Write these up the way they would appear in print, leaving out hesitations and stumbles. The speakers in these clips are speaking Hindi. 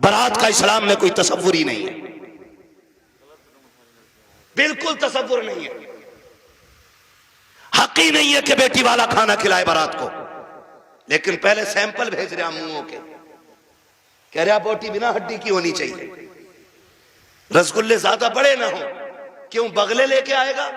बारात का इस्लाम में कोई तसव्वुर ही नहीं है, बिल्कुल तसव्वुर नहीं है। हक ही नहीं है कि बेटी वाला खाना खिलाए बारात को। लेकिन पहले सैंपल भेज रहा मुंहों के, कह रहा बोटी बिना हड्डी की होनी चाहिए, रसगुल्ले ज्यादा बड़े ना हो। क्यों? बगले लेके आएगा।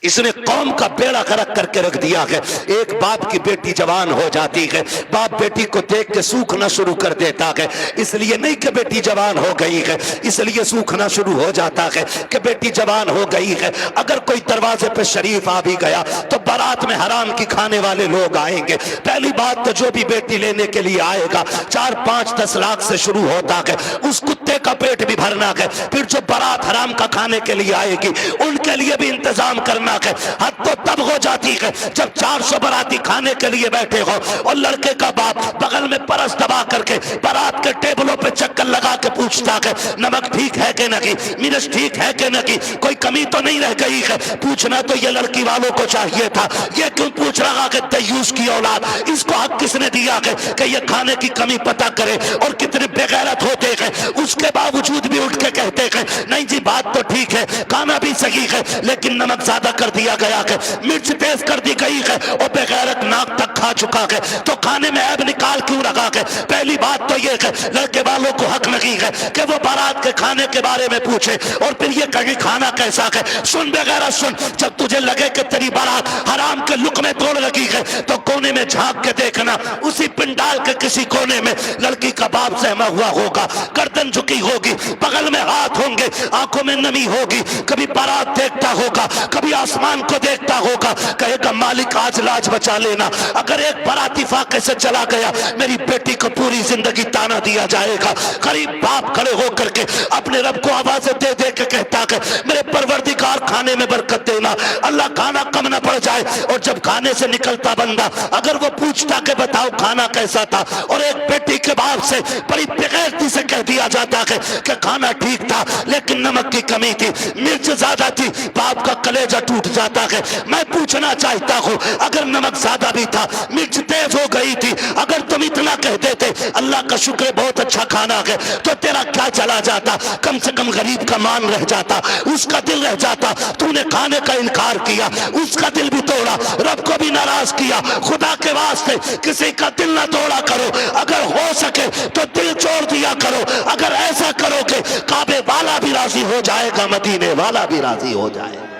इसने कौम का बेड़ा गर्क करके रख दिया है। एक बाप की बेटी जवान हो जाती है, बाप बेटी को देख के सूखना शुरू कर देता है। इसलिए नहीं कि बेटी जवान हो गई है, इसलिए सूखना शुरू हो जाता है कि बेटी जवान हो गई है। अगर कोई दरवाजे पे शरीफ आ भी गया तो बारात में हराम की खाने वाले लोग आएंगे। पहली बात तो जो भी बेटी लेने के लिए आएगा 4, 5, 10 लाख से शुरू होता है, उस कुत्ते का पेट भी भरना है। फिर जो बारात हराम का खाने के लिए आएगी उनके लिए भी इंतजाम करना। हद तो तब हो जाती है जब 400 बाराती खाने के लिए बैठे हो और लड़के का बाप बगल में परस दबा करके बारात के टेबलों पे चक्कर लगा के पूछता है नमक ठीक है कि नहीं, मिर्च ठीक है कि नहीं, कोई कमी तो नहीं रह गई है। पूछना तो ये लड़की वालों को चाहिए था, ये क्यों पूछ रहा है दयूस की औलाद? इसको हक किसने दिया है कि ये खाने की कमी पता करे? और कितने बेगैरत होते हैं, उसके बावजूद भी उठ के कहते हैं नहीं जी बात तो ठीक है, खाना भी सही है, लेकिन नमक ज्यादा कर दिया गया है, मिर्च तेज कर दी गई है और बेगैरत नाक तक खा चुका है, तो खाने में ऐब निकाल क्यों रखा है? पहली बात तो ये है लड़के वालों को हक नहीं है कि वो बारात के खाने के बारे में पूछे और फिर ये कहे खाना कैसा है। सुन बेगैरत सुन, जब तुझे लगे कि तेरी बारात हराम के लुक में तोड़ लगी है तो कोने में झांक के देखना, उसी पिंडाल के किसी कोने में लड़की का बाप सहमा हुआ होगा, गर्दन झुकी होगी, बगल में हाथ होंगे, आंखों में नमी होगी, कभी बारात देखता होगा, कभी आसमान को देखता होगा, कहेगा मालिक आज लाज बचा लेना। अगर एक बाराती फाके से चला गया मेरी बेटी को पूरी जिंदगी ताना दिया जाएगा। गरीब बाप खड़े होकर के अपने रब को आवाजें दे दे के कहता है मेरे परवरदिगार खाने में बरकत देना, अल्लाह खाना कम ना पड़ जाए। और जब खाने से निकलता बंदा अगर वो पूछता कि बताओ खाना कैसा था, और एक बेटी के बाप से बड़ी बेगैरती से कह दिया जाता है कि खाना ठीक था लेकिन नमक की कमी थी, मिर्च ज्यादा थी, बाप का कलेजा टूट जाता है। मैं पूछना चाहता हूं अगर नमक ज्यादा भी था, मिर्च तेज हो गई थी, अगर तुम इतना कह देते अल्लाह का शुक्र बहुत अच्छा खाना है, तो तेरा क्या चला जाता? कम से कम गरीब का मान रह जाता, उसका दिल रह जाता। तूने खाने का इनकार किया, उसका दिल भी तोड़ा, रब को भी नाराज किया। खुदा के वास्ते किसी का दिल ना तोड़ा करो, अगर हो सके तो दिल छोड़ दिया करो। अगर ऐसा करोगे काबे वाला भी राजी हो जाएगा, मदीने वाला भी राजी हो जाएगा।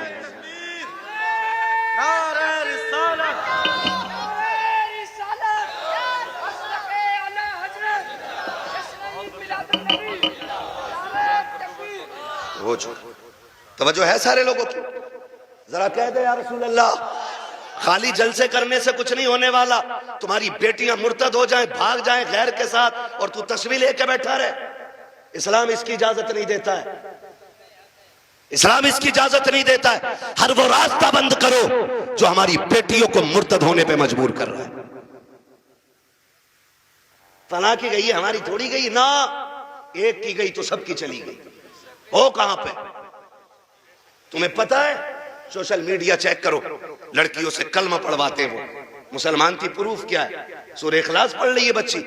तवज्जो है सारे लोगों की? जरा कह दे या रसूल अल्लाह, खाली जलसे करने से कुछ नहीं होने वाला। तुम्हारी बेटियां मुर्तद हो जाएं, भाग जाएं गैर के साथ और तू तस्वीर लेके बैठा रहे, इस्लाम इसकी इजाजत नहीं देता है। इस्लाम इसकी इजाजत नहीं देता है। हर वो रास्ता बंद करो जो हमारी बेटियों को मुर्तद होने पे मजबूर कर रहा है। फला की गई है, हमारी थोड़ी गई ना, एक की गई तो सबकी चली गई। हो कहां पे? तुम्हें पता है? सोशल मीडिया चेक करो, लड़कियों से कलमा पढ़वाते हो, मुसलमान की प्रूफ क्या है? सूरह इखलास पढ़ रही है बच्ची,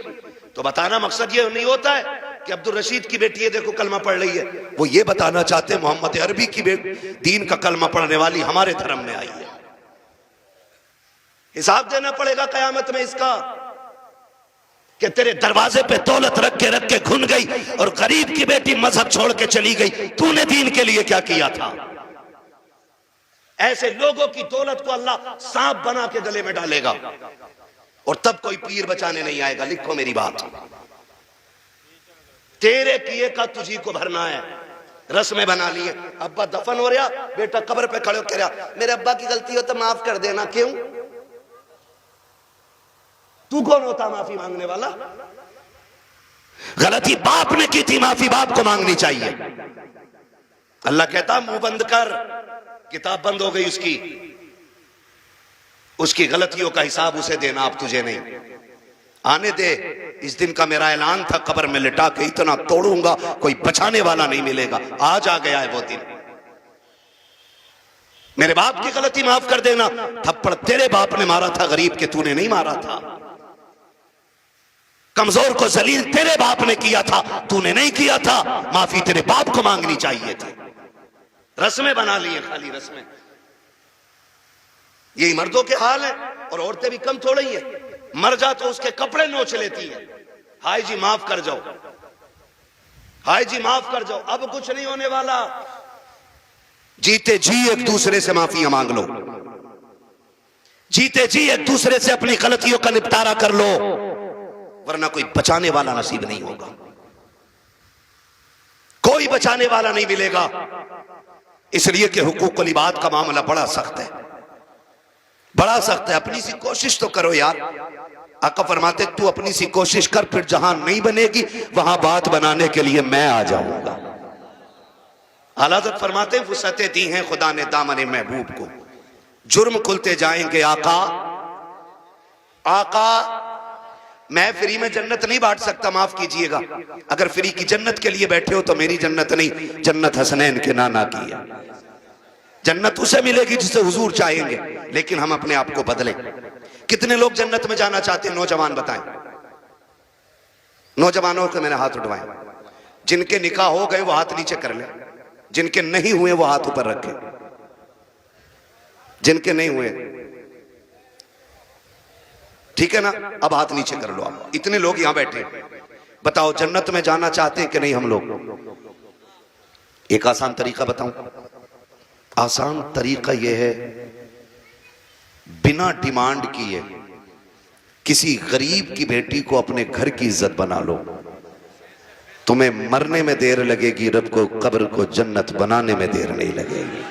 तो बताना मकसद ये नहीं होता है कि अब्दुल रशीद की बेटी है देखो कलमा पढ़ रही है। वो ये बताना चाहते हैं मोहम्मद अरबी की दीन का कलमा पढ़ने वाली हमारे धर्म में आई है। हिसाब देना पड़ेगा कयामत में इसका कि तेरे दरवाजे पे दौलत रख के घुन गई और गरीब की बेटी मजहब छोड़ के चली गई, तूने दीन के लिए क्या किया था? ऐसे लोगों की दौलत को अल्लाह सांप बना के गले में डालेगा और तब कोई पीर बचाने नहीं आएगा। लिखो मेरी बात, तेरे किए का तुझी को भरना है। रस्में बना लिए, अब्बा दफन हो रहा, बेटा कब्र पे खड़े हो कह रहा मेरे अब्बा की गलती हो तो माफ कर देना। क्यों? तू कौन होता माफी मांगने वाला? गलती बाप ने की थी, माफी बाप को मांगनी चाहिए। अल्लाह कहता मुंह बंद कर, किताब बंद हो गई उसकी गलतियों का हिसाब उसे देना, अब तुझे नहीं। आने दे, इस दिन का मेरा ऐलान था, कब्र में लिटा के इतना तोड़ूंगा कोई बचाने वाला नहीं मिलेगा। आज आ गया है वो दिन। मेरे बाप की गलती माफ कर देना, थप्पड़ तेरे बाप ने मारा था गरीब के, तूने नहीं मारा था। कमजोर को जलील तेरे बाप ने किया था, तूने नहीं किया था, माफी तेरे बाप को मांगनी चाहिए थी। रस्में बना लिए, खाली रस्में। यही मर्दों के हाल है, और औरतें भी कम थोड़ी है। मर जा तो उसके कपड़े नोच लेती है, हाय जी माफ कर जाओ, हाय जी माफ कर जाओ। अब कुछ नहीं होने वाला, जीते जी एक दूसरे से माफियां मांग लो, जीते जी एक दूसरे से अपनी गलतियों का निपटारा कर लो, वरना कोई बचाने वाला नसीब नहीं होगा, कोई बचाने वाला नहीं मिलेगा। इसलिए कि हुकूकुल इबाद का मामला बड़ा सख्त है, बड़ा सख्त है। अपनी सी कोशिश तो करो यार। आका फरमाते तू अपनी सी कोशिश कर, फिर जहां नहीं बनेगी वहां बात बनाने के लिए मैं आ जाऊंगा। आला हज़रत फरमाते फुर्सतें दी हैं खुदा ने दामन महबूब को, जुर्म खुलते जाएंगे आका। आका मैं फ्री में जन्नत नहीं बांट सकता, माफ कीजिएगा। अगर फ्री की जन्नत के लिए बैठे हो तो मेरी जन्नत नहीं, जन्नत हसनैन के नाना की है। जन्नत उसे मिलेगी जिसे हुजूर चाहेंगे, लेकिन हम अपने आप को बदलें। कितने लोग जन्नत में जाना चाहते हैं? नौजवान बताएं, नौजवानों को मेरे हाथ उठवाएं। जिनके निकाह हो गए वो हाथ नीचे कर लें, जिनके नहीं हुए वो हाथ ऊपर रखें। जिनके नहीं हुए ठीक है ना, अब हाथ नीचे कर लो आप। इतने लोग यहां बैठे, बताओ जन्नत में जाना चाहते हैं कि नहीं हम लोग? एक आसान तरीका बताऊं, आसान तरीका यह है, बिना डिमांड किए किसी गरीब की बेटी को अपने घर की इज्जत बना लो। तुम्हें मरने में देर लगेगी, रब को कब्र को जन्नत बनाने में देर नहीं लगेगी।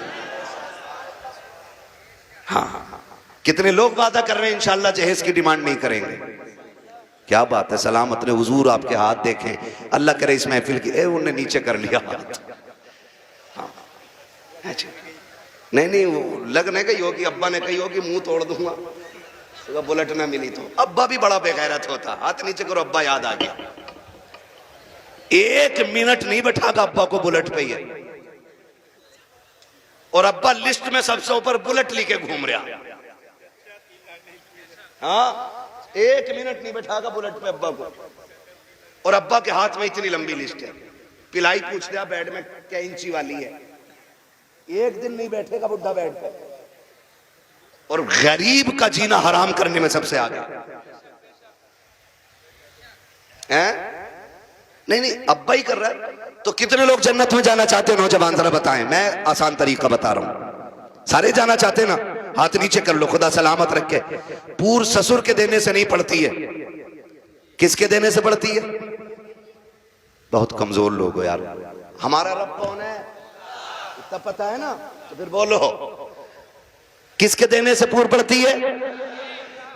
हाँ, कितने लोग वादा कर रहे हैं इंशाअल्लाह जहेज की डिमांड नहीं करेंगे। क्या बात है, सलामत ने हुजूर आपके हाथ देखें, अल्लाह करे इस महफिल की। उन्होंने नीचे कर लिया हाथ। हाँ, नहीं वो लगने गई होगी, अब्बा ने कही होगी मुंह तोड़ दूंगा तो बुलेट ना मिली तो। अब्बा भी बड़ा बेगैरत होता, हाथ नीचे करो, अब्बा याद आ गया। 1 मिनट नहीं बैठागा अब्बा को बुलेट पे ही, और अब्बा लिस्ट में सबसे ऊपर बुलेट लेके घूम रहा। हाँ, 1 मिनट नहीं बैठागा बुलेट पे अब्बा को, और अब्बा के हाथ में इतनी लंबी लिस्ट है। पिलाई पूछ लिया बेड में क्या इंची वाली है, 1 दिन नहीं बैठेगा बुढ़ा बेड पे। और गरीब का जीना हराम करने में सबसे आगे हैं? नहीं अब्बा ही कर रहा है। तो कितने लोग जन्नत में जाना चाहते हैं? नौजवान जरा बताएं, मैं आसान तरीका बता रहा हूं। सारे जाना चाहते हैं ना? हाथ नीचे कर लो, खुदा सलामत रखे। पूर्व ससुर के देने से नहीं पड़ती है, किसके देने से पड़ती है? बहुत कमजोर लोग हो यार। हमारा रब कौन है इतना पता है ना? तो फिर बोलो किसके देने से पूर्व पड़ती है?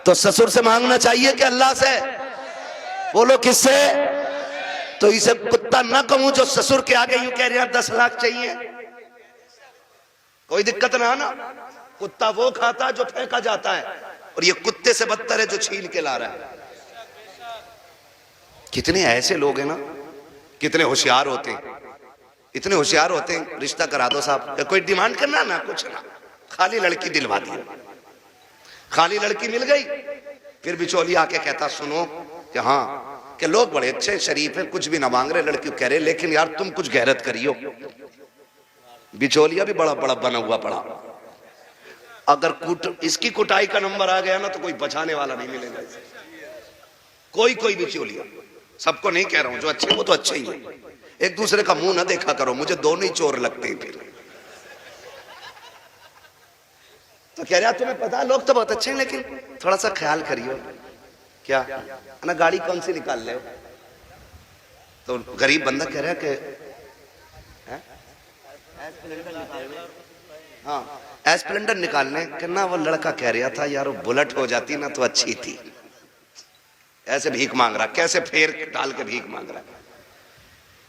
तो ससुर से मांगना चाहिए कि अल्लाह से? बोलो किससे? तो इसे कुत्ता ना कहूं जो ससुर के आगे यूं कह रहे हैं 10 लाख चाहिए, कोई दिक्कत ना ना। कुत्ता वो खाता जो फेंका जाता है, और ये कुत्ते से बदतर है जो छीन के ला रहा है। कितने ऐसे लोग हैं ना, कितने होशियार होते हैं, इतने होशियार होते हैं। रिश्ता करा दो साहब, कोई डिमांड करना ना, कुछ ना, खाली लड़की दिलवा दी। खाली लड़की मिल गई, फिर बिचौली आके कहता सुनो कि हाँ कि लोग बड़े अच्छे शरीफ हैं, कुछ भी ना मांग रहे, लड़की कह रहे लेकिन यार तुम कुछ गैरत करियो। बिचौलिया भी बड़ा बड़ा बना हुआ पड़ा। अगर इसकी कुटाई का नंबर आ गया ना तो कोई बचाने वाला नहीं मिलेगा। कोई बिचौलिया, सबको नहीं कह रहा हूं, जो अच्छे वो तो अच्छे ही है। एक दूसरे का मुंह ना देखा करो, मुझे दोनों ही चोर लगते हैं। फिर तो कह रहा तुम्हें पता लोग तो बहुत अच्छे हैं, लेकिन थोड़ा सा ख्याल करियो। क्या ना, गाड़ी कौन सी निकाल ले? तो गरीब बंदा कह रहा है कि हाँ एस्प्लेंडर निकालने करना। वो लड़का कह रहा था यार वो बुलेट हो जाती ना तो अच्छी थी। ऐसे भीख मांग रहा, कैसे फेर डाल के भीख मांग रहा।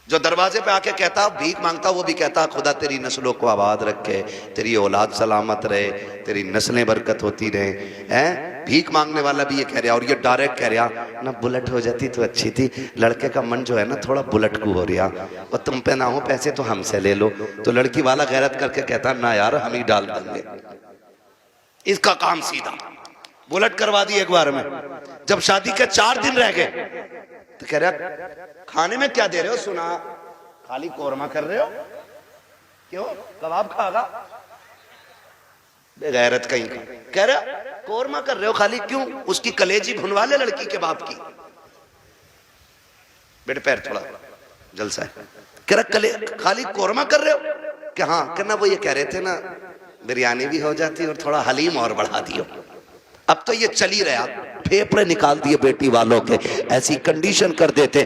जो दरवाजे पे आके कहता भीख मांगता, वो भी कहता खुदा तेरी नस्लों को आबाद रखे, तेरी औलाद सलामत रहे, तेरी नस्लें बरकत होती रहे। हैं भीख मांगने वाला भी ये कह रहा, और ये डायरेक्ट कह रहा ना बुलेट हो जाती तो अच्छी थी। लड़के का मन जो है ना थोड़ा बुलेट को हो रहा, और तुम पे ना हो पैसे तो हमसे ले लो। तो लड़की वाला गैरत करके कहता ना यार हम ही डाल देंगे। इसका काम सीधा बुलेट करवा दी एक बार में। जब शादी के 4 दिन रह गए तो कह रहा खाने में क्या दे रहे हो? सुना खाली कोरमा कर रहे हो, क्यों कबाब खागा? बेगैरत कहीं का। कह रहा कोरमा कर रहे हो खाली, क्यों? उसकी कलेजी भुनवा ले लड़की के बाप की। बेटे पैर थोड़ा जलसा है। कह रहा खाली कोरमा कर रहे हो? कि हाँ। कहना वो ये कह रहे थे ना बिरयानी भी हो जाती और थोड़ा हलीम और बढ़ा दियो। अब तो ये चल ही रहा, फेफड़े निकाल दिए बेटी वालों के, ऐसी कंडीशन कर देते।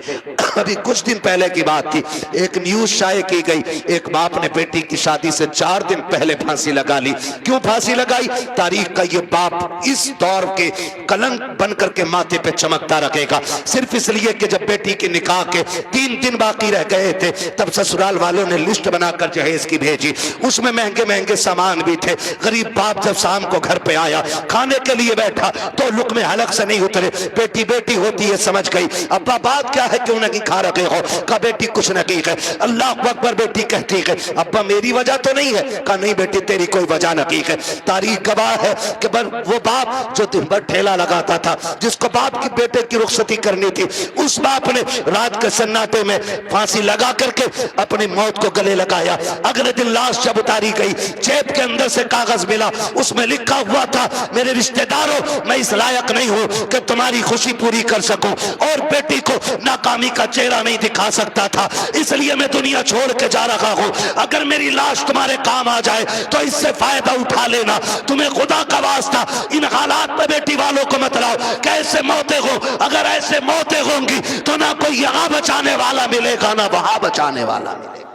अभी कुछ दिन पहले की बात थी, एक न्यूज शाये की गई, एक बाप ने बेटी की शादी से 4 दिन पहले फांसी लगा ली। क्यों फांसी लगाई? तारीख का ये बाप इस दौर के कलंक बन करके माथे पे चमकता रखेगा, सिर्फ इसलिए कि जब बेटी के निकाह के 3 दिन बाकी रह गए थे तब ससुराल वालों ने लिस्ट बनाकर जहेज की भेजी। उसमें महंगे महंगे सामान भी थे। गरीब बाप जब शाम को घर पे आया, खाने के लिए बैठा तो लुक़्मे हलक से नहीं उतरे। बेटी बेटी होती है समझ गई। अब्बा बात क्या है, क्यों नहीं खा रखे हो? कहा बेटी कुछ नहीं है। अल्लाह अकबर बेटी कहती है अब्बा मेरी वजह तो नहीं है? कहा नहीं बेटी तेरी कोई वजह नहीं है। तारीख गवाह है कि वो बाप जो दिन भर ठेला लगाता था, जिसको बाप की बेटे की रुखसती करनी थी, उस बाप ने रात के सन्नाटे में फांसी लगा करके अपनी मौत को गले लगाया। अगले दिन लाश जब उतारी गई, जेब के अंदर से कागज मिला, उसमें लिखा हुआ था मेरे रिश्तेदारों मैं इस लायक नहीं हूं कि तुम्हारी खुशी पूरी कर सकूं, और बेटी को नाकामी का चेहरा नहीं दिखा सकता था, इसलिए मैं दुनिया छोड़ के जा रहा हूं। अगर मेरी लाश तुम्हारे काम आ जाए तो इससे फायदा उठा लेना। तुम्हें खुदा का वास्ता इन हालात में बेटी वालों को मत लाओ। कैसे मौतें हो, अगर ऐसे मौतें होंगी तो ना कोई यहां बचाने वाला मिलेगा ना वहां बचाने वाला मिलेगा।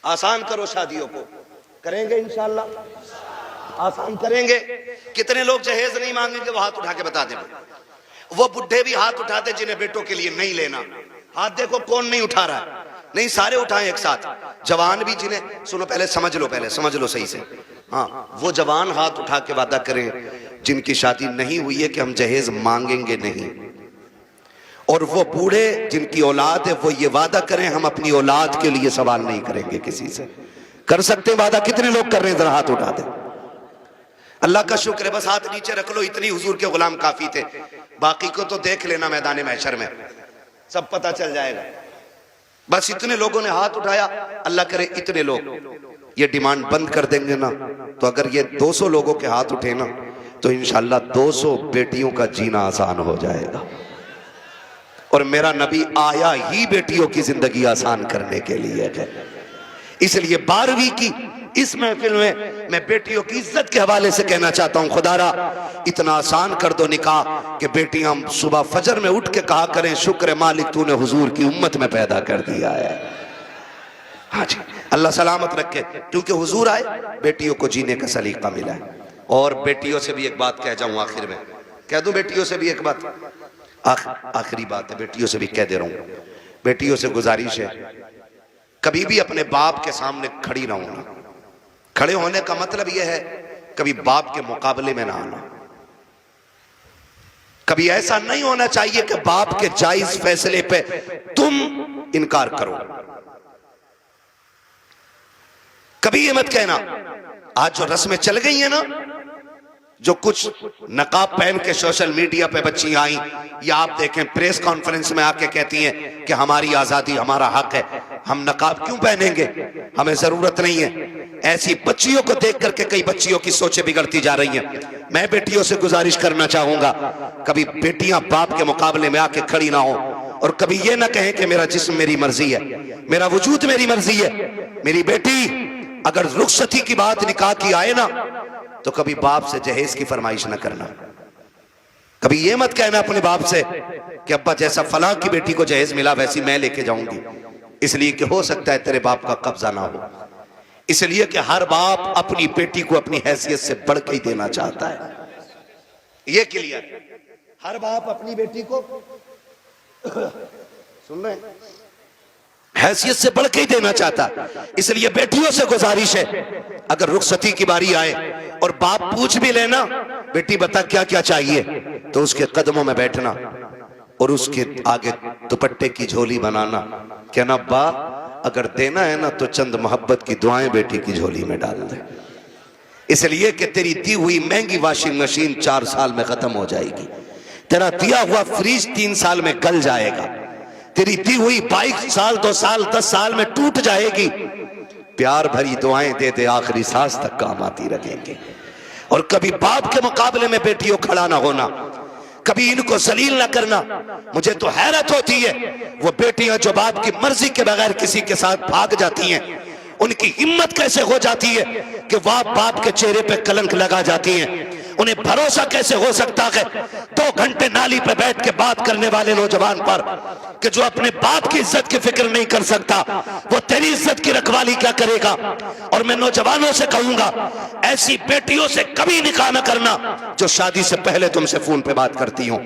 आसान करो शादियों को, करेंगे इंशाल्लाह आसान करेंगे। कितने लोग जहेज नहीं मांगेंगे? वो हाथ उठा के बता दें। वो बुढ़े भी हाथ उठाते जिन्हें बेटों के लिए नहीं लेना। हाथ देखो कौन नहीं उठा रहा है। नहीं सारे उठाएं एक साथ। जवान भी जिन्हें, सुनो पहले समझ लो सही से। हाँ वो जवान हाथ उठा के वादा करें जिनकी शादी नहीं हुई है कि हम जहेज मांगेंगे नहीं। और वो बूढ़े जिनकी औलाद है वो ये वादा करें हम अपनी औलाद के लिए सवाल नहीं करेंगे किसी से। कर सकते वादा? कितने लोग कर रहे हैं? जरा हाथ उठा दे। अल्लाह का शुक्र है, बस हाथ नीचे रख लो, इतनी हुजूर के गुलाम काफी थे। बाकी को तो देख लेना मैदान महशर में, सब पता चल जाएगा। बस इतने लोगों ने हाथ उठाया। अल्लाह करे इतने लोग ये डिमांड बंद कर देंगे ना, तो अगर ये 200 लोगों के हाथ उठे ना तो इंशाल्लाह 200 बेटियों का जीना आसान हो जाएगा। और मेरा नबी आया ही बेटियों की जिंदगी आसान करने के लिए है। इसलिए 12वीं की इस महफिल में मैं बेटियों की इज्जत के हवाले से कहना चाहता हूं, खुदारा इतना आसान कर दो निकाह कि बेटियां सुबह फजर में उठ के कहा करें शुक्र मालिक तूने हुजूर की उम्मत में पैदा कर दिया है। हाँ जी, अल्लाह सलामत रखे, क्योंकि हुजूर आए बेटियों को जीने का सलीका मिला है। और बेटियों से भी एक बात कह जाऊं आखिर में, कह दूं बेटियों से भी एक बात, आखिरी बात है, बेटियों से भी कह दे रहा हूं। बेटियों से गुजारिश है कभी भी अपने बाप के सामने खड़ी ना होना। खड़े होने का मतलब यह है कभी बाप के मुकाबले में ना आना। कभी ऐसा नहीं होना चाहिए कि बाप के जायज फैसले पे तुम इनकार करो। कभी ये मत कहना, आज जो रस्में चल गई है ना, जो कुछ नकाब पहन के सोशल मीडिया पे बच्ची आई, या आप देखें प्रेस कॉन्फ्रेंस में आके कहती हैं कि हमारी आजादी हमारा हक है, हम नकाब क्यों पहनेंगे, हमें जरूरत नहीं है। ऐसी बच्चियों को देख करके कई बच्चियों की सोचें बिगड़ती जा रही हैं। मैं बेटियों से गुजारिश करना चाहूंगा कभी बेटियां बाप के मुकाबले में आके खड़ी ना हो, और कभी ये ना कहें कि मेरा जिस्म मेरी मर्जी है, मेरा वजूद मेरी मर्जी है। मेरी बेटी अगर रुखसती की बात निकाह की आए ना तो कभी बाप से जहेज की फरमाइश ना करना। कभी ये मत कहना अपने बाप से कि अब्बा जैसा फलां की बेटी को जहेज मिला वैसी मैं लेके जाऊंगी, इसलिए कि हो सकता है तेरे बाप का कब्जा ना हो। इसलिए कि हर बाप अपनी बेटी को अपनी हैसियत से बढ़ के ही देना चाहता है। ये क्लियर, हर बाप अपनी बेटी को सुन रहे हैं, हैसियत से बढ़ के ही देना चाहता। इसलिए बेटियों से गुजारिश है अगर रुखसती की बारी आए और बाप पूछ भी लेना बेटी बता क्या क्या चाहिए, तो उसके कदमों में बैठना और उसके आगे दुपट्टे की झोली बनाना, कहना अब्बा अगर देना है ना तो चंद मोहब्बत की दुआएं बेटी की झोली में डाल दे, इसलिए कि तेरी दी हुई महंगी वॉशिंग मशीन 4 साल में खत्म हो जाएगी। तेरा दिया हुआ फ्रिज 3 साल में गल जाएगा, तेरी दी हुई बाइक साल 2 साल 10 साल में टूट जाएगी। प्यार भरी दुआएं दे दे, आखिरी सांस तक काम आती रहेंगे। और कभी बाप के मुकाबले में बेटियों खड़ा ना होना, कभी इनको जलील ना करना। मुझे तो हैरत होती है वो बेटियां जो बाप की मर्जी के बगैर किसी के साथ भाग जाती हैं, उनकी हिम्मत कैसे हो जाती है कि वह बाप के चेहरे पे कलंक लगा जाती हैं। उन्हें भरोसा कैसे हो सकता है 2 घंटे नाली पे बैठ के बात करने वाले नौजवान पर कि जो अपने बाप की इज्जत की फिक्र नहीं कर सकता, वो तेरी इज्जत की रखवाली क्या करेगा। और मैं नौजवानों से कहूंगा, ऐसी बेटियों से कभी निकाह न करना जो शादी से पहले तुमसे फोन पे बात करती हो,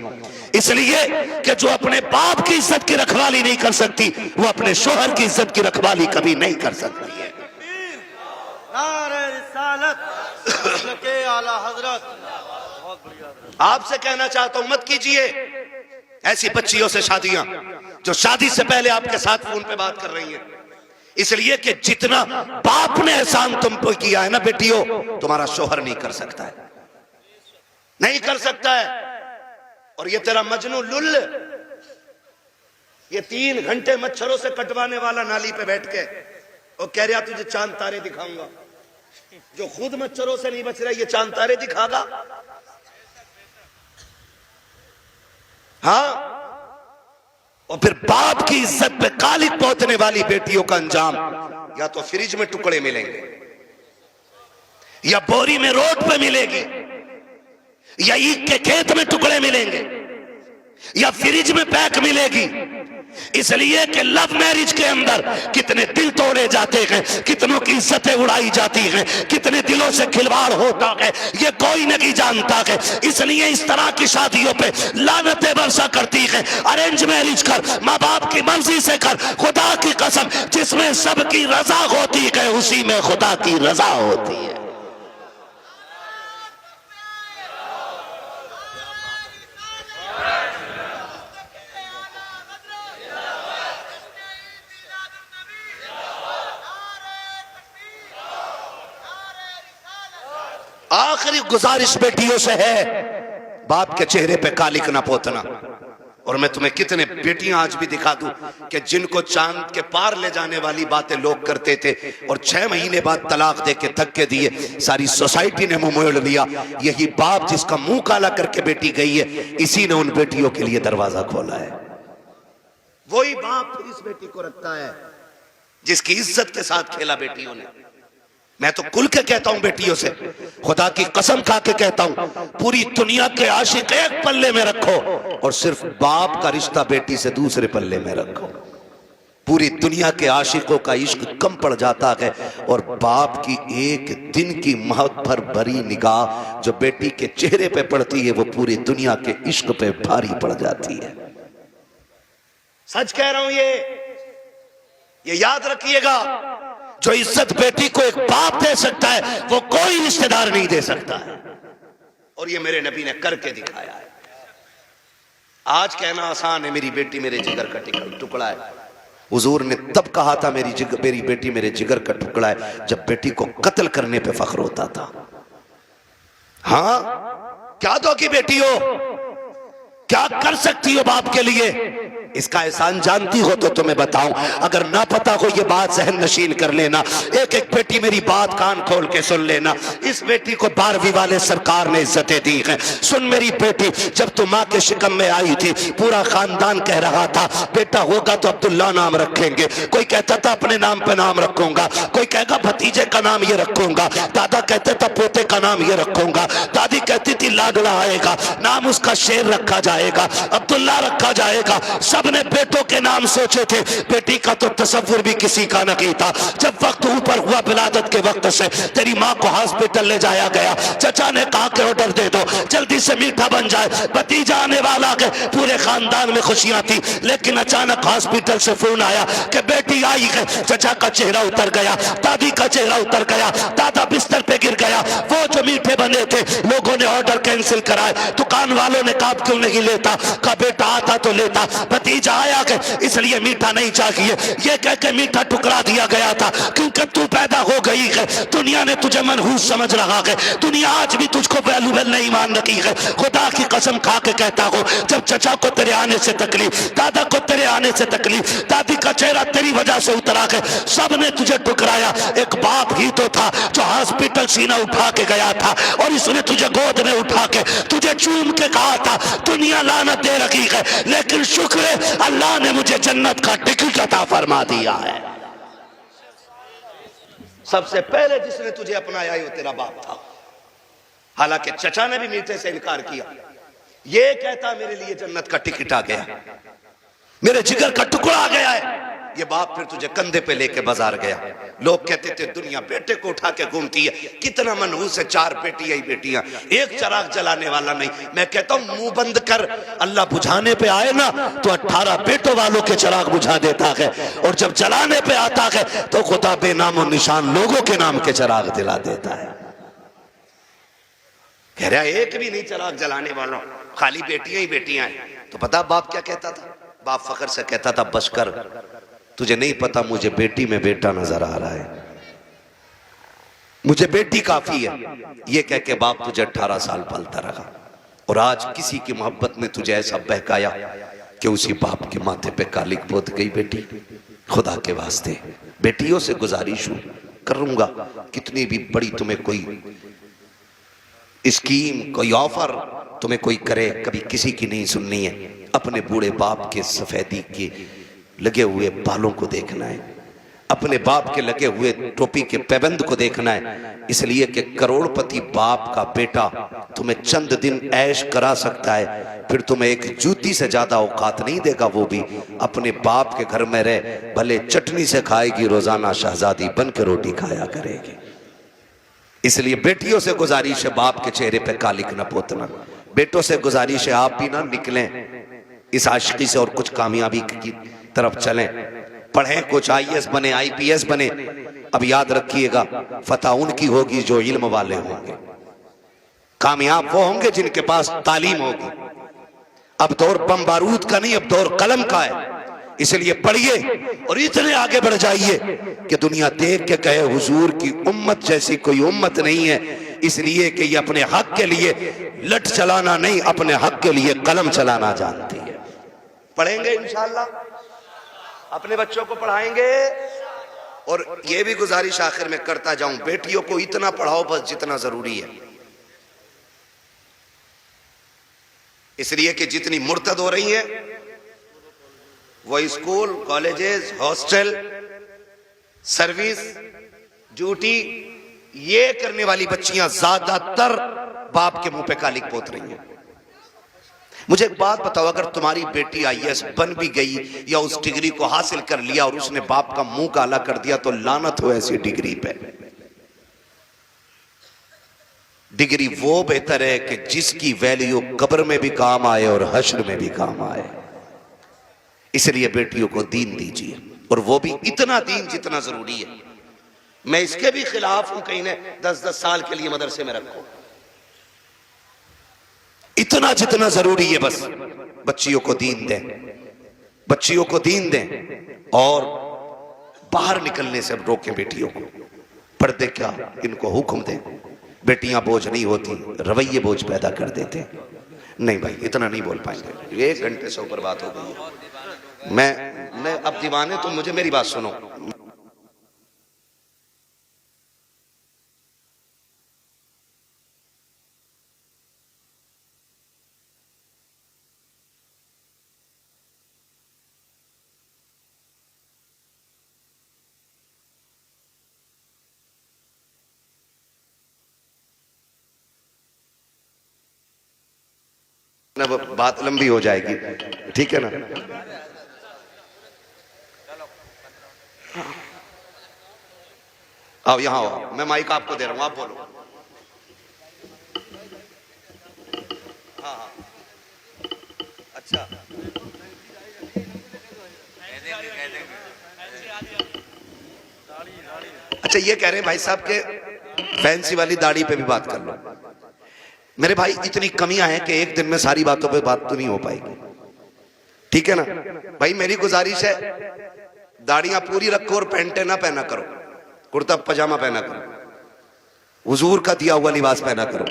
इसलिए कि जो अपने बाप की इज्जत की रखवाली नहीं कर सकती, वो अपने शोहर की इज्जत की रखवाली कभी नहीं कर सकती है। आपसे कहना चाहता हूं, मत कीजिए ऐसी बच्चियों से शादियां जो शादी से पहले आपके साथ फोन पे बात कर रही हैं, इसलिए कि जितना बाप ने एहसान तुम पे किया है ना बेटियों, तुम्हारा शोहर नहीं कर सकता है, नहीं कर सकता है। और ये तेरा मजनू लुल, ये 3 घंटे मच्छरों से कटवाने वाला नाली पे बैठ के और कह रहा तुझे चांद तारे दिखाऊंगा, जो खुद मच्छरों से नहीं बच रहा ये चांद तारे दिखागा। हाँ, और फिर बाप की इज्जत पे कालिक पहुंचने वाली बेटियों का अंजाम या तो फ्रिज में टुकड़े मिलेंगे, या बोरी में रोड पे मिलेगी, या ईख के खेत में टुकड़े मिलेंगे, या फ्रिज में पैक मिलेगी। इसलिए कि लव मैरिज के अंदर कितने दिल तोड़े जाते हैं, कितनों की इज्जतें उड़ाई जाती हैं, कितने दिलों से खिलवाड़ होता है, ये कोई नहीं जानता है। इसलिए इस तरह की शादियों पे लानतें बरसा करती है। अरेंज मैरिज कर, माँ बाप की मर्जी से कर, खुदा की कसम जिसमें सबकी रजा होती है उसी में खुदा की रजा होती है। आखिरी गुजारिश बेटियों से है, बाप के चेहरे पे कालिक ना पोतना। और मैं तुम्हें कितने बेटियां आज भी दिखा दूं कि जिनको चांद के पार ले जाने वाली बातें लोग करते थे और 6 महीने बाद तलाक दे के धक्के दिए, सारी सोसाइटी ने मुंह मोड़ लिया। यही बाप जिसका मुंह काला करके बेटी गई है, इसी ने उन बेटियों के लिए दरवाजा खोला है। वही बाप इस बेटी को रखता है जिसकी इज्जत के साथ खेला बेटियों ने। मैं तो खुल के कहता हूं बेटियों से, खुदा की कसम खा के कहता हूं, पूरी दुनिया के आशिक एक पल्ले में रखो और सिर्फ बाप का रिश्ता बेटी से दूसरे पल्ले में रखो। पूरी दुनिया के आशिकों का इश्क कम पड़ जाता है और बाप की एक दिन की मोहब्बत भरी निगाह जो बेटी के चेहरे पे पड़ती है वो पूरी दुनिया के इश्क पे भारी पड़ जाती है। सच कह रहा हूं, ये याद रखिएगा, जो इज्जत बेटी को एक बाप दे सकता है वो कोई रिश्तेदार नहीं दे सकता है। और ये मेरे नबी ने करके दिखाया है। आज कहना आसान है, मेरी बेटी मेरे जिगर का टुकड़ा है। हुजूर ने तब कहा था मेरी बेटी मेरे जिगर का टुकड़ा है जब बेटी को कत्ल करने पे फख्र होता था। हाँ, क्या दो की बेटी हो, क्या कर सकती हो बाप के लिए, इसका एहसान जानती हो तो तुम्हें बताऊं, अगर ना पता हो ये बात जहन नशीन कर लेना। एक एक बेटी मेरी बात कान खोल के सुन लेना। इस बेटी को 12वीं वाले सरकार ने इज्जतें दी हैं। सुन मेरी बेटी, जब तू माँ के शिकम में आई थी पूरा खानदान कह रहा था बेटा होगा तो अब्दुल्ला नाम रखेंगे, कोई कहता था अपने नाम पे नाम रखूंगा, कोई कहेगा भतीजे का नाम ये रखूंगा, दादा कहते था पोते का नाम ये रखूंगा, दादी कहती थी लाडला आएगा, नाम उसका शेर रखा जाएगा, अब्दुल्ला रखा जाएगा। सबने बेटों के नाम सोचे थे, बेटी का तो तसव्वुर भी किसी का नहीं था। जब वक्त ऊपर हुआ विलादत के वक्त से तेरी माँ को हॉस्पिटल ले जाया गया, चचा ने कहा कि ऑर्डर दे दो जल्दी से मीठा बन जाए, भतीजा आने वाला है। पूरे खानदान में खुशियां थी, लेकिन अचानक हॉस्पिटल से फोन आया कि बेटी आई है। चचा का चेहरा उतर गया, दादी का चेहरा उतर गया, दादा बिस्तर पे गिर गया। वो जो मीठे बने थे लोगों ने ऑर्डर कैंसिल कराए, दुकान वालों ने कहा क्यों नहीं लेता, कहा बेटा आता तो लेता, भतीजा नतीजा आया कि इसलिए मीठा नहीं चाहिए, ये कह के मीठा टुकड़ा दिया गया था क्योंकि तू पैदा हो गई है, दुनिया ने तुझे मनहूस समझ रहा है, दुनिया आज भी तुझको वैल्यूबल नहीं मान रही है। खुदा की कसम खा के कहता हूँ, जब चचा को तेरे आने से तकलीफ, दादा को तेरे आने से तकलीफ, दादी का चेहरा तेरी वजह से उतरा है, सब ने तुझे ठुकराया, एक बाप ही तो था जो हॉस्पिटल सीना उठा के गया था और इसने तुझे गोद में उठा के तुझे चूम के कहा था दुनिया लानत दे रखी है, लेकिन शुक्र है अल्लाह ने मुझे जन्नत का टिकट अता फरमा दिया है। सबसे पहले जिसने तुझे अपनाया वो तेरा बाप था। हालांकि चचा ने भी मीठे से इनकार किया, ये कहता मेरे लिए जन्नत का टिकट आ गया, मेरे जिगर का टुकड़ा आ गया है। ये बाप फिर तुझे कंधे पे लेके बाजार गया। लोग कहते थे दुनिया बेटे को उठा के घूमती है, कितना मनहूस है, 4 बेटियां ही बेटियां, एक चिराग जलाने वाला नहीं। मैं कहता हूं मुंह बंद कर, अल्लाह बुझाने पे आए ना तो 18 बेटों वालों के चिराग बुझा देता है, और जब जलाने पे आता है तो खुदा बेनामो निशान लोगों के नाम के चिराग दिला देता है। कह रहा एक भी नहीं चिराग जलाने वालों, खाली बेटियां ही बेटियां हैं। तो पता बाप क्या कहता था? बाप फखर से कहता था बस कर, तुझे नहीं पता मुझे बेटी में बेटा नजर आ रहा है, मुझे बेटी काफी है। ये कह के बाप तुझे 18 साल पलता रहा, और आज किसी की मोहब्बत ने तुझे ऐसा बहकाया कि उसी बाप के माथे पे कालिक पोत गई बेटी। खुदा के वास्ते बेटियों से गुजारिश हूं करूंगा, कितनी भी बड़ी तुम्हें कोई स्कीम, कोई ऑफर तुम्हें कोई करे, कभी किसी की नहीं सुननी है। अपने बूढ़े बाप के सफेदी के लगे हुए बालों को देखना है, अपने बाप के लगे हुए टोपी के पैबंद को देखना है, इसलिए कि करोड़पति बाप का बेटा तुम्हें चंद दिन ऐश करा सकता है, फिर तुम्हें एक जूती से ज्यादा औकात नहीं देगा। वो भी अपने बाप के घर में रह, भले चटनी से खाएगी, रोजाना शहजादी बन के रोटी खाया करेगी। इसलिए बेटियों से गुजारिश है बाप के चेहरे पे कालिक न पोतना, बेटों से गुजारिश है आप भी ना निकलें इस आशिकी से और कुछ कामयाबी की तरफ चलें, पढ़ें, कुछ IAS बने, IPS बने। अब याद रखिएगा फतह उनकी होगी जो इल्म वाले होंगे, कामयाब वो होंगे जिनके पास तालीम होगी। अब दौर बम बारूद का नहीं, अब दौर कलम का है। इसलिए पढ़िए और इतने आगे बढ़ जाइए कि दुनिया देख के कहे हुजूर की उम्मत जैसी कोई उम्मत नहीं है, इसलिए कि ये अपने हक के लिए लठ चलाना नहीं, अपने हक के लिए कलम चलाना जानती है। पढ़ेंगे इंशाअल्लाह, अपने बच्चों को पढ़ाएंगे। और ये भी गुजारिश आखिर में करता जाऊं, बेटियों को इतना पढ़ाओ बस जितना जरूरी है, इसलिए कि जितनी मुर्तद हो रही है वो school, colleges, hostel, service, duty, ये करने वाली बच्चियां ज्यादातर बाप के मुंह पे कालिक पोत रही हैं। मुझे एक बात बताओ, अगर तुम्हारी बेटी IAS बन भी गई या उस डिग्री को हासिल कर लिया और उसने बाप का मुंह काला कर दिया, तो लानत हो ऐसी डिग्री पे। डिग्री वो बेहतर है कि जिसकी वैल्यू कब्र में भी काम आए और हश्र में भी काम आए। इसलिए बेटियों को दीन दीजिए, और वो भी इतना दीन जितना जरूरी है। मैं इसके भी खिलाफ हूं कहीं ने 10-10 साल के लिए मदरसे में रखो, इतना जितना जरूरी है बस बच्चियों को दीन दें, बच्चियों को दीन दें, और बाहर निकलने से रोकें बेटियों को। पर्दे क्या, इनको हुक्म दें। बेटियां बोझ नहीं होती, रवैये बोझ पैदा कर देते। नहीं भाई इतना नहीं बोल पाएंगे, 1 घंटे से ऊपर बात हो गई है। मैं अब दीवाने, तुम मुझे मेरी बात सुनो। ना बात लंबी हो जाएगी, ठीक है ना? आओ यहाँ आओ, मैं माइक आपको दे रहा हूं, आप बोलो। हाँ हाँ अच्छा, अच्छा ये कह रहे हैं भाई साहब के फैंसी वाली दाढ़ी पे भी बात कर लो। मेरे भाई इतनी कमियां हैं कि एक दिन में सारी बातों पे बात तो नहीं हो पाएगी, ठीक है ना भाई। मेरी गुजारिश है, दाढ़ियां पूरी रखो और पैंटे ना पहना करो, कुर्ता पजामा पहना करो, हुजूर का दिया हुआ लिबास पहना करो,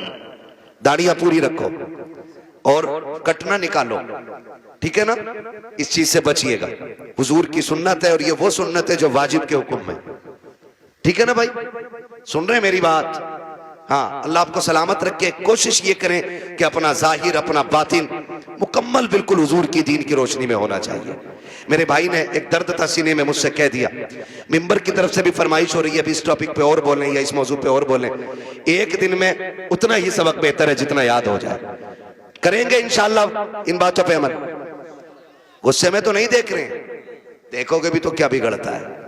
दाढ़ियां पूरी रखो और कटना निकालो, ठीक है ना। इस चीज से बचिएगा, हुजूर की सुन्नत है और ये वो सुन्नत है जो वाजिब के हुक्म में, ठीक है ना भाई। सुन रहे हैं मेरी बात? हाँ, अल्लाह आपको सलामत रखे। कोशिश ये करें कि अपना जाहिर अपना बातिन मुकम्मल बिल्कुल हुजूर की दीन की रोशनी में होना चाहिए। मेरे भाई ने एक दर्द था सीने में, मुझसे कह दिया, मिंबर की तरफ से भी फरमाइश हो रही है अभी इस टॉपिक पे और बोलें या इस मौजू पे और बोलें। एक दिन में उतना ही सबक बेहतर है जितना याद हो जाए। करेंगे इंशाअल्लाह इन बातों पे अमल। गुस्से में तो नहीं देख रहे, देखोगे भी तो क्या बिगड़ता है।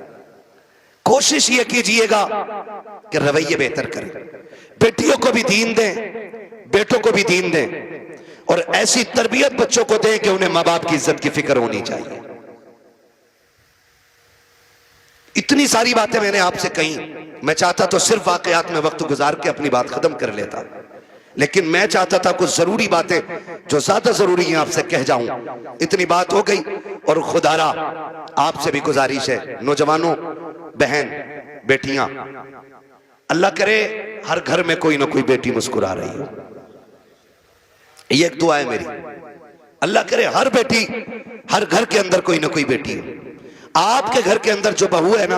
कोशिश ये कीजिएगा कि रवैये बेहतर करें, बेटियों को भी दीन दें, बेटों को भी दीन दें और ऐसी तरबियत बच्चों को दें कि उन्हें मां बाप की इज्जत की फिक्र होनी चाहिए। इतनी सारी बातें मैंने आपसे कही, मैं चाहता तो सिर्फ वाकयात में वक्त गुजार के अपनी बात खत्म कर लेता, लेकिन मैं चाहता था कुछ जरूरी बातें जो ज्यादा जरूरी हैं आपसे कह जाऊं। इतनी बात हो गई और खुदारा आपसे भी गुजारिश है, नौजवानों, बहन, बेटियां, अल्लाह करे हर घर में कोई ना कोई बेटी मुस्कुरा रही हो। ये एक दुआ है मेरी, अल्लाह करे हर बेटी, हर घर के अंदर कोई ना कोई बेटी हो। आपके घर के अंदर जो बहू है ना,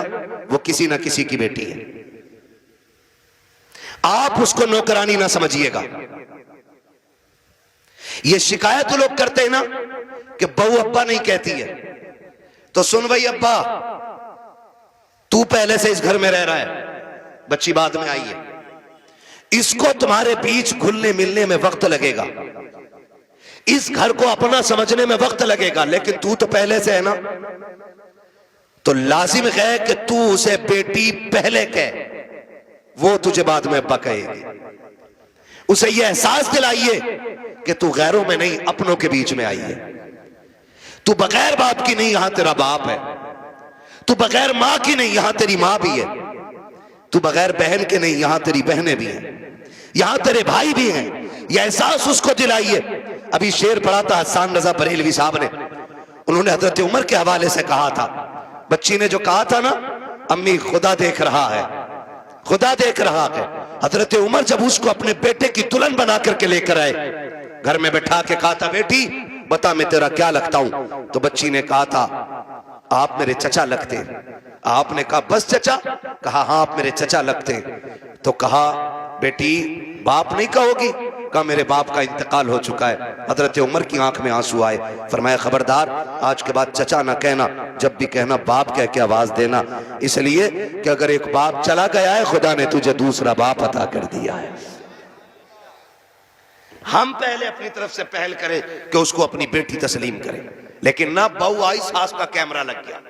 वो किसी ना किसी की बेटी है। आप उसको नौकरानी ना समझिएगा। ये शिकायत लोग करते हैं ना कि बहू अब्बा नहीं कहती है, तो सुन भाई अब्बा, तू पहले से इस घर में रह रहा है, बच्ची बाद में आई है, इसको तुम्हारे बीच घुलने मिलने में वक्त लगेगा, इस घर को अपना समझने में वक्त लगेगा, लेकिन तू तो पहले से है ना, तो लाजिम है कि तू उसे बेटी पहले कह, वो तुझे बाद में अब्बा कहेगी। उसे यह एहसास दिलाइए कि तू गैरों में नहीं अपनों के बीच में आई है। तू बगैर बाप की नहीं, यहां तेरा बाप है। तू बगैर मां की नहीं, यहां तेरी मां भी है। तू बगैर बहन के नहीं, यहां तेरी बहनें भी हैं, यहां तेरे भाई भी हैं। यह एहसास उसको दिलाइए। अभी शेर पढ़ा था हसन रजा बरेलवी साहब ने, उन्होंने हजरत उमर के हवाले से कहा था, बच्ची ने जो कहा था ना, अम्मी खुदा देख रहा है, खुदा देख रहा है। हजरत उमर जब उसको अपने बेटे की दुल्हन बना करके लेकर आए, घर में बैठा के कहा था, बेटी बता मैं तेरा क्या लगता हूं? तो बच्ची ने कहा था, आप मेरे चचा लगते। आपने कहा बस चचा? कहा हाँ आप मेरे चचा लगते। तो कहा बेटी बाप नहीं कहोगी? कहा मेरे बाप का इंतकाल हो चुका है। हजरत उमर की आंख में आंसू आए, फरमाया खबरदार आज के बाद चचा ना कहना, जब भी कहना बाप कह के आवाज देना, इसलिए कि अगर एक बाप चला गया है, खुदा ने तुझे दूसरा बाप अता कर दिया है। हम पहले अपनी तरफ से पहल करें कि उसको अपनी बेटी तस्लीम करें, लेकिन ना बहू आई, सास का कैमरा लग गया,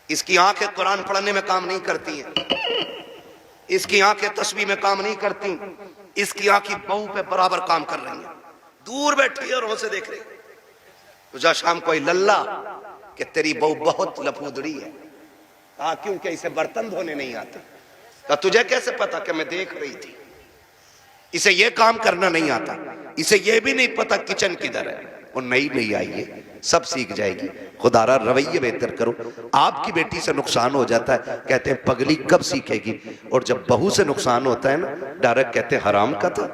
इसकी आंखें कुरान पढ़ने में काम नहीं करती हैं, इसकी आंखें तस्बीह में काम नहीं करती, इसकी आंखें बहू पे बराबर काम कर रही हैं, दूर बैठी है और वहां से देख रही। तुझा शाम कोई लल्ला कि तेरी बहू बहुत लफूदड़ी है। कहा क्योंकि इसे बर्तन धोने नहीं आते। कहा तुझे कैसे पता? कि मैं देख रही थी। इसे ये काम करना नहीं आता, इसे ये भी नहीं पता किचन किधर है। वो नई नहीं आई है, सब सीख जाएगी। खुदारा रवैये बेहतर करो। आपकी बेटी से नुकसान हो जाता है, कहते हैं पगली कब सीखेगी, और जब बहू से नुकसान होता है ना, डायरेक्ट कहते हैं हराम का था,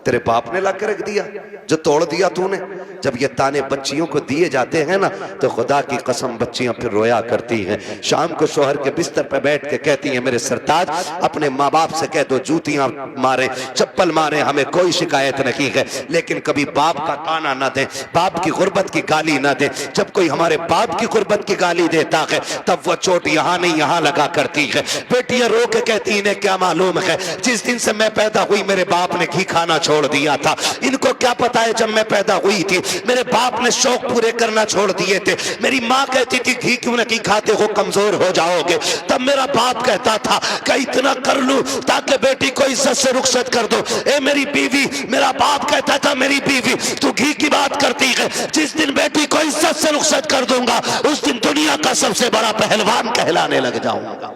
तेरे बाप ने ला के रख दिया, जो तोड़ दिया तूने। जब ये ताने बच्चियों को दिए जाते हैं ना, तो खुदा की कसम बच्चियां फिर रोया करती हैं। शाम को शोहर के बिस्तर पर बैठ के कहती हैं, मेरे सरताज अपने माँ बाप से कह दो जूतियां मारे, चप्पल मारे, हमें कोई शिकायत नहीं है, लेकिन कभी बाप का ताना ना दे, बाप की गुर्बत की गाली ना दे। जब कोई हमारे बाप की गुर्बत की गाली देता है, तब वो चोट यहाँ नहीं यहाँ लगा करती है। बेटियां रो के कहती इन्हें क्या मालूम है, जिस दिन से मैं पैदा हुई मेरे बाप ने घी खाना छोड़ दिया था। इनको क्या पता है जब मैं पैदा हुई थी मेरे बाप ने शौक पूरे करना छोड़ दिए थे। मेरी माँ कहती थी घी क्यों नहीं खाते हो, कमजोर हो जाओगे। तब मेरा बाप कहता था कि इतना कर लूं ताकि बेटी को इज्जत से रुखसत कर दो। ए मेरी बीवी, मेरा बाप कहता था मेरी बीवी तू घी की बात करती है, जिस दिन बेटी को इज्जत से रुखसत कर दूंगा उस दिन दुनिया का सबसे बड़ा पहलवान कहलाने लग जाऊंगा।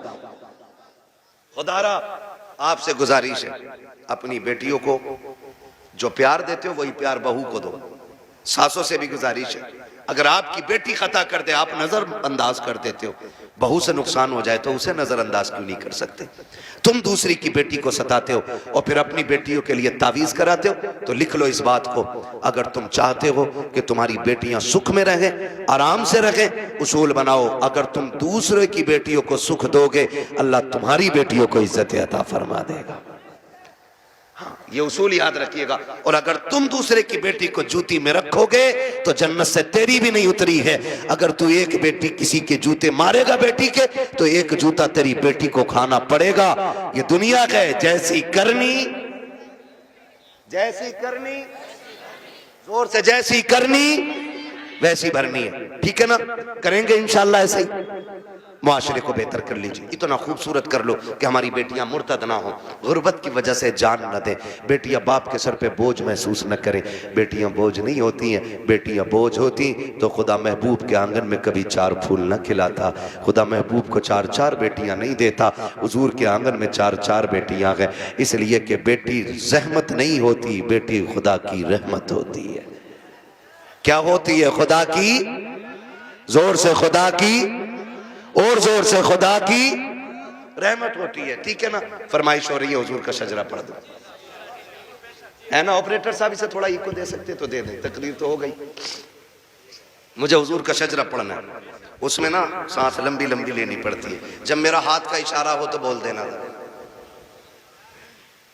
खुदारा आपसे गुजारिश है, अपनी बेटियों को जो प्यार देते हो वही प्यार बहू को दो। सासों से भी गुजारिश है, अगर आपकी बेटी खता कर दे, आप नजरअंदाज कर देते हो, बहू से नुकसान हो जाए तो उसे नजरअंदाज क्यों नहीं कर सकते? तुम दूसरी की बेटी को सताते हो और फिर अपनी बेटियों के लिए तावीज कराते हो। तो लिख लो इस बात को, अगर तुम चाहते हो कि तुम्हारी बेटियां सुख में रहें, आराम से रहें, उसूल बनाओ, अगर तुम दूसरे की बेटियों को सुख दोगे, अल्लाह तुम्हारी बेटियों को इज्जत अता फरमा देगा। ये उसूल याद रखिएगा। और अगर तुम दूसरे की बेटी को जूती में रखोगे तो जन्नत से तेरी भी नहीं उतरी है। अगर तू एक बेटी किसी के जूते मारेगा बेटी के, तो एक जूता तेरी बेटी को खाना पड़ेगा। ये दुनिया का है, जैसी करनी जोर से, जैसी करनी वैसी भरनी है। ठीक है ना? करेंगे इंशाअल्लाह ऐसे ही, मुआशरे को बेहतर कर लीजिए। इतना खूबसूरत कर लो कि हमारी बेटियां मुर्तद ना हो, गुर्बत की वजह से जान न दें, बेटियां बाप के सर पे बोझ महसूस न करें। बेटियां बोझ नहीं होती हैं, बेटियां बोझ होती तो खुदा महबूब के आंगन में कभी 4 फूल न खिलाता, खुदा महबूब को 4-4 बेटियां नहीं देता, हुजूर के आंगन में 4-4 बेटियां हैं। इसलिए कि बेटी जहमत नहीं होती, बेटी खुदा की रहमत होती है। क्या होती है? खुदा की, जोर से खुदा की, और जोर से खुदा की रहमत होती है। ठीक है ना? फरमाइश हो रही है हुजूर का शजरा पढ़ दो, है ना? ऑपरेटर साहब इसे थोड़ा इको दे सकते तो दे दें, तकरीर तो हो गई। मुझे हुजूर का शजरा पढ़ना है, उसमें ना सांस लंबी लंबी लेनी पड़ती है। जब मेरा हाथ का इशारा हो तो बोल देना,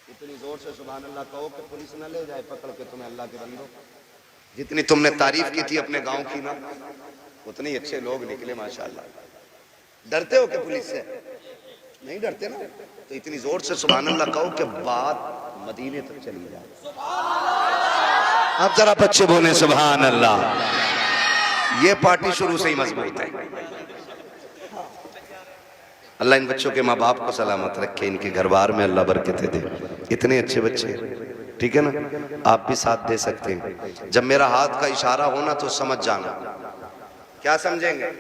इतनी जोर से सुभान अल्लाह कहो कि पुलिस ना ले जाए पकड़ के तुम्हें। अल्लाह के बंदो, जितनी तुमने तारीफ की थी अपने गांव की ना, उतने अच्छे लोग निकले माशाअल्लाह। डरते हो कि पुलिस से? नहीं डरते ना, तो इतनी जोर से सुभान अल्लाह कहो कि बात मदीने तक चली जाए। अब जरा बच्चे बोले सुभान अल्लाह। ये पार्टी शुरू से ही मजबूत है। अल्लाह इन बच्चों के माँ बाप को सलामत रखे, इनके घर बार में अल्लाह बरकतें दे। इतने अच्छे बच्चे, ठीक है ना? आप भी साथ दे सकते हैं। जब मेरा हाथ का इशारा होना तो समझ जाना। क्या समझेंगे?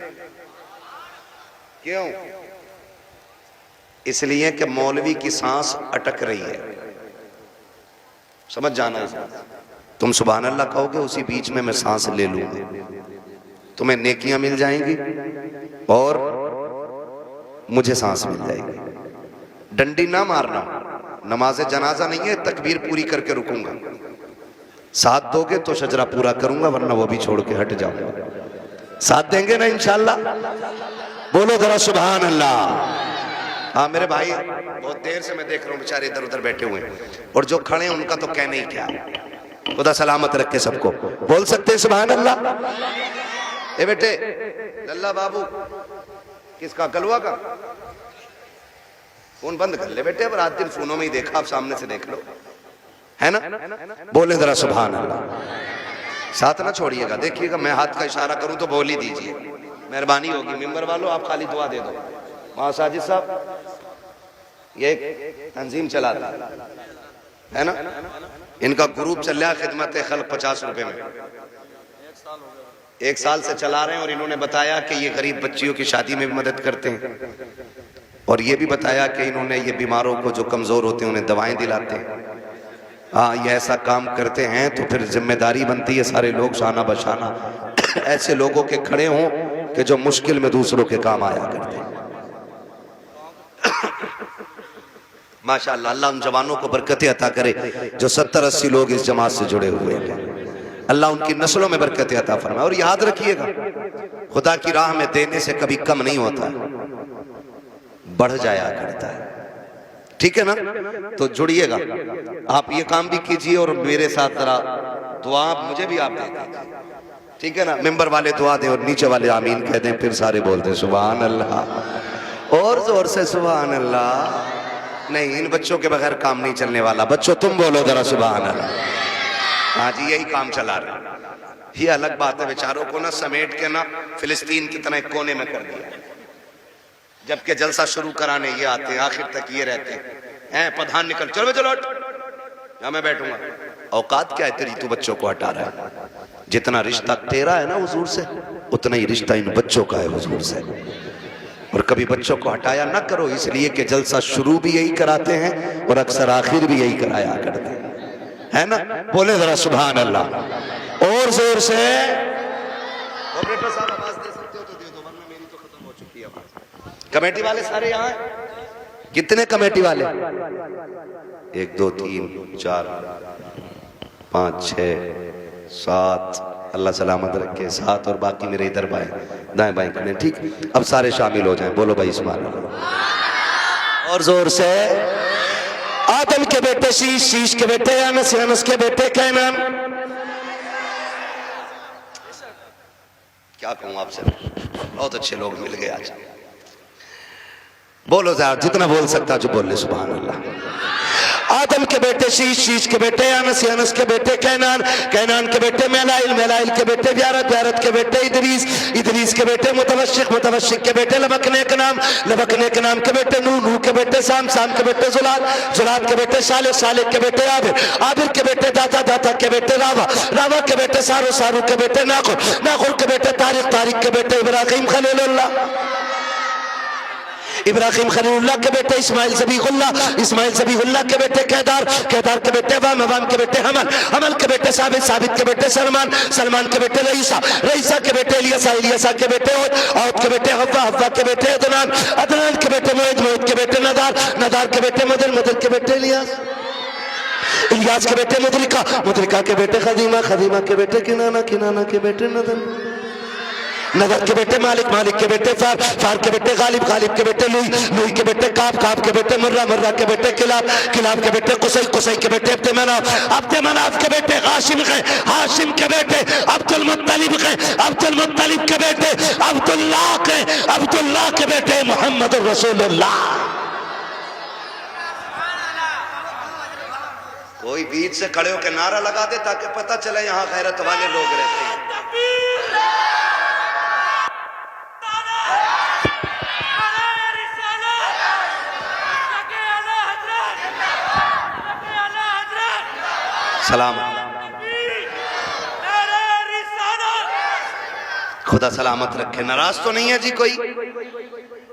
क्यों? इसलिए कि मौलवी की सांस अटक रही है, समझ जाना। तुम सुभान अल्लाह कहोगे, उसी बीच में मैं सांस ले लूंगा, तुम्हें नेकियां मिल जाएंगी और मुझे सांस मिल जाएगी। डंडी ना मारना, नमाज जनाजा नहीं है, तकबीर पूरी करके रुकूंगा। साथ दोगे तो शजरा पूरा करूंगा, वरना वो भी छोड़ के हट जाऊंगा। साथ देंगे ना इंशाअल्लाह? बोलो जरा सुभान अल्लाह। हाँ मेरे भाई, बहुत देर से मैं देख रहा हूँ बेचारे इधर उधर बैठे हुए हैं, और जो खड़े हैं उनका तो कहने ही क्या। खुदा सलामत रखे सबको। बोल सकते हैं सुभान अल्लाह? ए बेटे लल्ला बाबू, किसका? कलवा का? फोन बंद कर ले बेटे, अब रात दिन फोनों में ही देखा, आप सामने से देख लो, है ना? बोले जरा सुभान अल्लाह। साथ ना छोड़िएगा, देखिएगा मैं हाथ का इशारा करूं तो बोल ही दीजिए, मेहरबानी होगी। मेंबर वालों आप खाली दुआ दे दो। वहां साजिद साहब ये तंजीम चलाता है ना, इनका ग्रुप चल रहा है खिदमत खल्क 50 रुपए में, 1 साल से चला रहे हैं। और इन्होंने बताया कि ये गरीब बच्चियों की शादी में भी मदद करते हैं, और ये भी बताया कि इन्होंने ये बीमारों को जो कमजोर होते हैं उन्हें दवाएं दिलाते हैं। हाँ, ये ऐसा काम करते हैं तो फिर जिम्मेदारी बनती है सारे लोग शाना बशाना ऐसे लोगों के खड़े हों कि जो मुश्किल में दूसरों के काम आया करते हैं। माशाअल्लाह, अल्लाह उन जवानों को बरकतें अता करे जो 70-80 लोग इस जमात से जुड़े हुए हैं। अल्लाह उनकी नस्लों में बरकतें अता फरमाए। और याद रखिएगा, खुदा की राह में देने से कभी कम नहीं होता, बढ़ जाया करता है। ठीक है ना? तो जुड़िएगा, आप ये काम भी कीजिए और मेरे साथ जरा दुआ मुझे भी आप दे दीजिए, ठीक है ना? मेंबर वाले दुआ दे और नीचे वाले आमीन कह दें, फिर सारे बोलते सुभान अल्लाह और जोर से सुभान अल्लाह। नहीं, इन बच्चों के बगैर काम नहीं चलने वाला। बच्चों तुम बोलो जरा सुभान अल्लाह। हाँ जी, यही काम चला रहे। ये अलग बात है, बेचारों को ना समेट के ना फिलिस्तीन की तरह कोने में कर दिया, जबकि जलसा शुरू कराने ये आते हैं, आखिर तक ये रहते हैं। प्रधान निकल, चलो चलो यहाँ मैं बैठूंगा। औकात क्या है तेरी, तू बच्चों को हटा रहा है। जितना रिश्ता तेरा है ना हुजूर से, उतना ही रिश्ता इन बच्चों का है हुजूर से। और कभी बच्चों को हटाया ना करो, इसलिए कि जलसा शुरू भी यही कराते हैं और अक्सर आखिर भी यही कराया करते हैं, है ना? बोले जरा सुभान अल्लाह और और जोर से। ऑपरेटर साहब आवाज दे सकते हो तो दे दो, वरना मेरी तो खत्म हो चुकी है आवाज। कमेटी वाले सारे यहाँ हैं? कितने कमेटी वाले? 1 2 3 4 5 6 7, अल्लाह सलामत रखे, 7 और बाकी मेरे इधर बाएं दाएं बाएं करने। ठीक, अब सारे शामिल हो जाएं। बोलो भाई सुभान अल्लाह और जोर से। आदम के बेटे शीश, शीश के बेटे अनस, अनस के बेटे कैनान। क्या कहूं आपसे, बहुत अच्छे लोग मिल गए आज। बोलो यार, जितना बोल सकता जो बोल ले सुभान अल्लाह। आदम के बेटे शीश, शीश के बेटे अनस, अनस के बेटे कैनान, कैनान के बेटे मेलाइल, मेलाइल के बेटे ब्यारत, ब्यारत के बेटे इदरीस, इदरीस के बेटे मुतवश्शिक, मुतवश्शिक के बेटे लबकने के नाम, लबकने के नाम के बेटे नूह, नूह के बेटे साम, साम के बेटे जुलाद, जुलाद के बेटे सालेह, सालेह के बेटे आबिर, आबिर के बेटे दाता, दाता के बेटे रावा, रावा के बेटे सारू, सारू के बेटे नाखुर, नाखुर के बेटे तारिक, तारिक के बेटे इब्राहिम खलीलुल्लाह, इब्राहिम खलीलुल्लाह के बेटे इस्माइल ज़बीहुल्लाह, इस्माइल ज़बीहुल्लाह के बेटे केदार, केदार के बेटे वाम, वाम के बेटे हमल, हमल के बेटे साबित, साबित के बेटे सलमान, सलमान के बेटे रईसा, रईसा के बेटे इलियासा, इलियासा के बेटे औद के बेटे हव्वा, हव्वा के बेटे अदनान, अदनान के बेटे मोइद, मोइद के बेटे नदार, नदार के बेटे मदर, मदर के बेटे इलियास, इलियास के बेटे मुदरिका, मुदरिका के बेटे खदीमा, खदीमा के बेटे किनाना, किनाना के बेटे नदन, नदर के बेटे मालिक, मालिक के बेटे फार, फार के बेटे गालिब, गालिब के बेटे लुई, लुई के बेटे काब, काब के बेटे मुर्रा, मुर्रा के बेटे किलाब, किलाब के बेटे कुसै, कुसै के बेटे अब्दे मनाफ, अब्दे मनाफ के बेटे हाशिम के, हाशिम के बेटे अब्दुल मुत्तलिब के, अब्दुल मुत्तलिब के बेटे अब्दुल्लाह के, अब्दुल्लाह के बेटे मोहम्मद रसूलुल्लाह। कोई बीच से खड़े होकर नारा लगा दे ताकि पता चले यहाँ गैरत वाले लोग रहते हैं। सलाम, खुदा सलामत रखे। नाराज तो नहीं है जी कोई?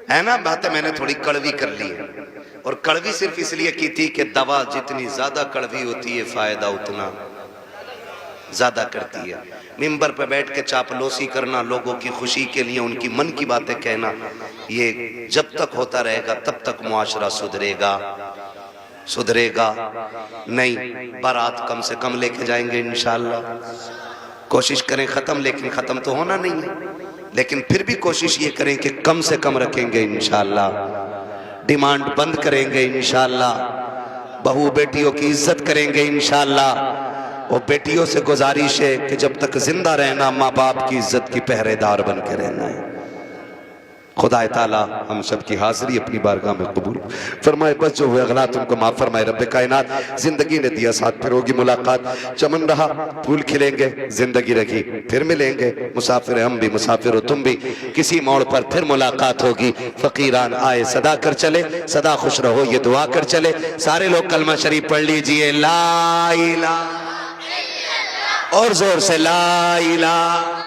है ना, बातें मैंने थोड़ी कड़वी कर ली है, और कड़वी सिर्फ इसलिए की थी कि दवा जितनी ज्यादा कड़वी होती है फायदा उतना ज्यादा करती है। मिंबर पे बैठ के चापलूसी करना, लोगों की खुशी के लिए उनकी मन की बातें कहना, ये जब तक होता रहेगा तब तक मुआशरा सुधरेगा, सुधरेगा नहीं। बारात कम से कम लेके जाएंगे इंशाअल्लाह, कोशिश करें खत्म, लेकिन खत्म तो होना नहीं है, लेकिन फिर भी कोशिश ये करें कि कम से कम रखेंगे इंशाअल्लाह, डिमांड बंद करेंगे इंशाअल्लाह, बहू बेटियों की इज्जत करेंगे इंशाअल्लाह। वो बेटियों से गुजारिश है कि जब तक जिंदा रहना माँ बाप की इज्जत की पहरेदार बन के रहना है। खुदा ताला हम सब की हाजिरी अपनी बारगाह में कबूल फरमाए, बस जो हुए गलत उनको माफ फरमाए। रब कायनात जिंदगी ने दिया साथ, फिर होगी मुलाकात, चमन रहा फूल खिलेंगे, जिंदगी रखी फिर मिलेंगे, मुसाफिर हम भी मुसाफिर हो तुम भी, किसी मोड़ पर फिर मुलाकात होगी। फकीरान आए सदा कर चले, सदा खुश रहो ये दुआ कर चले। सारे लोग कलमा शरीफ पढ़ लीजिए, ला इलाहा, और जोर से ला इलाहा।